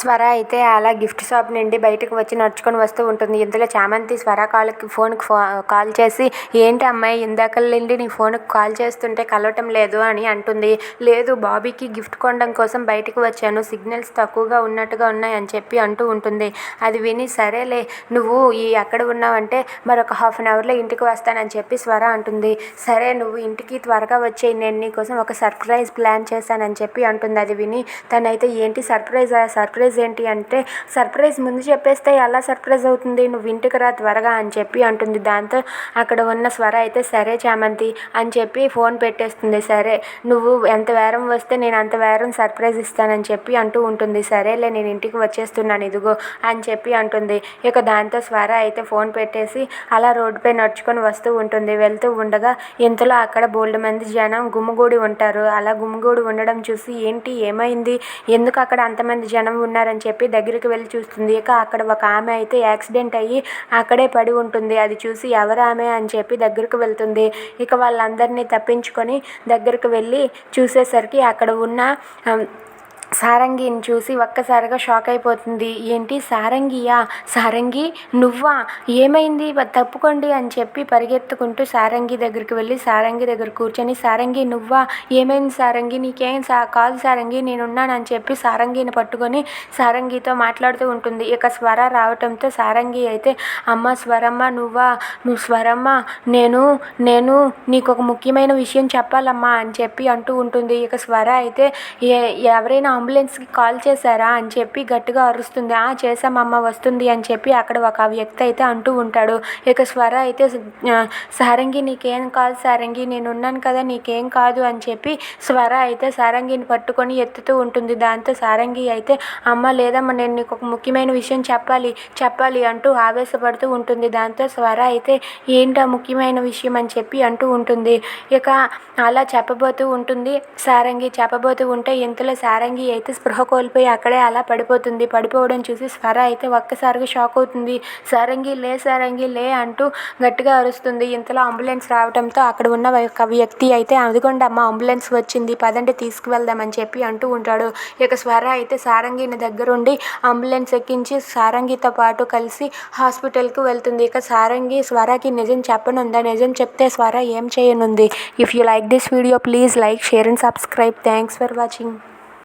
స్వర అయితే అలా గిఫ్ట్ షాప్ నుండి బయటకు వచ్చి నడుచుకొని వస్తూ ఉంటుంది. ఇంతలో చామంతి స్వర ఫోన్కి కాల్ చేసి, ఏంటి అమ్మాయి ఇందాకల నుండి నీ ఫోన్కి కాల్ చేస్తుంటే కలవటం లేదు అని అంటుంది. లేదు, బాబీకి గిఫ్ట్ కొనడం కోసం బయటకు వచ్చాను, సిగ్నల్స్ తక్కువగా ఉన్నట్టుగా ఉన్నాయి అని చెప్పి అంటూ ఉంటుంది. అది విని సరేలే, నువ్వు ఎక్కడ ఉన్నావంటే మరొక హాఫ్ అన్ అవర్లో ఇంటికి వస్తానని చెప్పి స్వర అంటుంది. సరే, నువ్వు ఇంటికి త్వరగా వచ్చేయి, నేను నీకోసం ఒక సర్ప్రైజ్ ప్లాన్ చేశానని చెప్పి అంటుంది. అది విని తనైతే ఏంటి సర్ప్రైజ్ ఏంటి అంటే, సర్ప్రైజ్ ముందు చెప్పేస్తే ఎలా సర్ప్రైజ్ అవుతుంది, నువ్వు ఇంటికి రా త్వరగా అని చెప్పి అంటుంది. దాంతో అక్కడ ఉన్న స్వర అయితే సరే చామంతి అని చెప్పి ఫోన్ పెట్టేస్తుంది. సరే, నువ్వు ఎంత వేరం వస్తే నేను అంత వేరం సర్ప్రైజ్ ఇస్తానని చెప్పి అంటూ ఉంటుంది. సరేలే, నేను ఇంటికి వచ్చేస్తున్నాను ఇదిగో అని చెప్పి అంటుంది. ఇక దాంతో స్వర అయితే ఫోన్ పెట్టేసి అలా రోడ్డుపై నడుచుకొని వస్తూ ఉంటుంది. వెళ్తూ ఉండగా ఇంతలో అక్కడ బోల్డ్ మంది జనం గుమిగూడి ఉంటారు. అలా గుమిగూడి ఉండడం చూసి ఏంటి ఏమైంది, ఎందుకు అక్కడ అంతమంది జనం ఉన్నారని చెప్పి దగ్గరికి వెళ్ళి చూస్తుంది. ఇక అక్కడ ఒక ఆమె అయితే యాక్సిడెంట్ అయ్యి అక్కడే పడి ఉంటుంది. అది చూసి ఎవరు ఆమె అని చెప్పి దగ్గరకు వెళ్తుంది. ఇక వాళ్ళందరినీ తప్పించుకొని దగ్గరకు వెళ్ళి చూసేసరికి అక్కడ ఉన్న సారంగిని చూసి ఒక్కసారిగా షాక్ అయిపోతుంది. ఏంటి సారంగియా, సారంగి నువ్వా, ఏమైంది, తప్పుకోండి అని చెప్పి పరిగెత్తుకుంటూ సారంగి దగ్గరికి వెళ్ళి సారంగి దగ్గర కూర్చొని, సారంగి నువ్వా, ఏమైంది సారంగి, నీకేం కాదు సారంగి, నేనున్నానని చెప్పి సారంగిని పట్టుకొని సారంగితో మాట్లాడుతూ ఉంటుంది. ఇక స్వర రావటంతో సారంగి అయితే, అమ్మ స్వరమ్మ నువ్వు స్వరమ్మ, నేను నీకు ఒక ముఖ్యమైన విషయం చెప్పాలమ్మా అని చెప్పి అంటూ ఉంటుంది. ఇక స్వర అయితే ఎవరైనా అంబులెన్స్కి కాల్ చేశారా అని చెప్పి గట్టిగా అరుస్తుంది. చేశామమ్మ వస్తుంది అని చెప్పి అక్కడ ఒక వ్యక్తి అయితే అంటూ ఉంటాడు. ఇక స్వర అయితే సారంగి నీకేం కాదు సారంగి, నేను ఉన్నాను కదా నీకేం కాదు అని చెప్పి స్వర అయితే సారంగిని పట్టుకొని ఎత్తుతూ ఉంటుంది. దాంతో సారంగి అయితే అమ్మ లేదమ్మా, నేను నీకు ఒక ముఖ్యమైన విషయం చెప్పాలి అంటూ ఆవేశపడుతూ ఉంటుంది. దాంతో స్వర అయితే ఏంటా ముఖ్యమైన విషయం అని చెప్పి అంటూ ఉంటుంది. ఇక అలా చెప్పబోతూ ఉంటుంది. సారంగి చెప్పబోతూ ఉంటే ఇంతలో సారంగి అయితే స్పృహ కోల్పోయి అక్కడే అలా పడిపోతుంది. పడిపోవడం చూసి స్వర అయితే ఒక్కసారిగా షాక్ అవుతుంది. సారంగి లే అంటూ గట్టిగా అరుస్తుంది. ఇంతలో అంబులెన్స్ రావడంతో అక్కడ ఉన్న ఒక వ్యక్తి అయితే అదిగోండి అమ్మ అంబులెన్స్ వచ్చింది, పదండి తీసుకువెళ్దామని చెప్పి అంటూ ఉంటాడు. ఇక స్వర అయితే సారంగిని దగ్గరుండి అంబులెన్స్ ఎక్కించి సారంగితో పాటు కలిసి హాస్పిటల్కి వెళ్తుంది. ఇక సారంగి స్వరకి నిజం చెప్పనుందా, నిజం చెప్తే స్వర ఏం చేయనుంది? If you like this video please like, share and subscribe. Thanks for watching.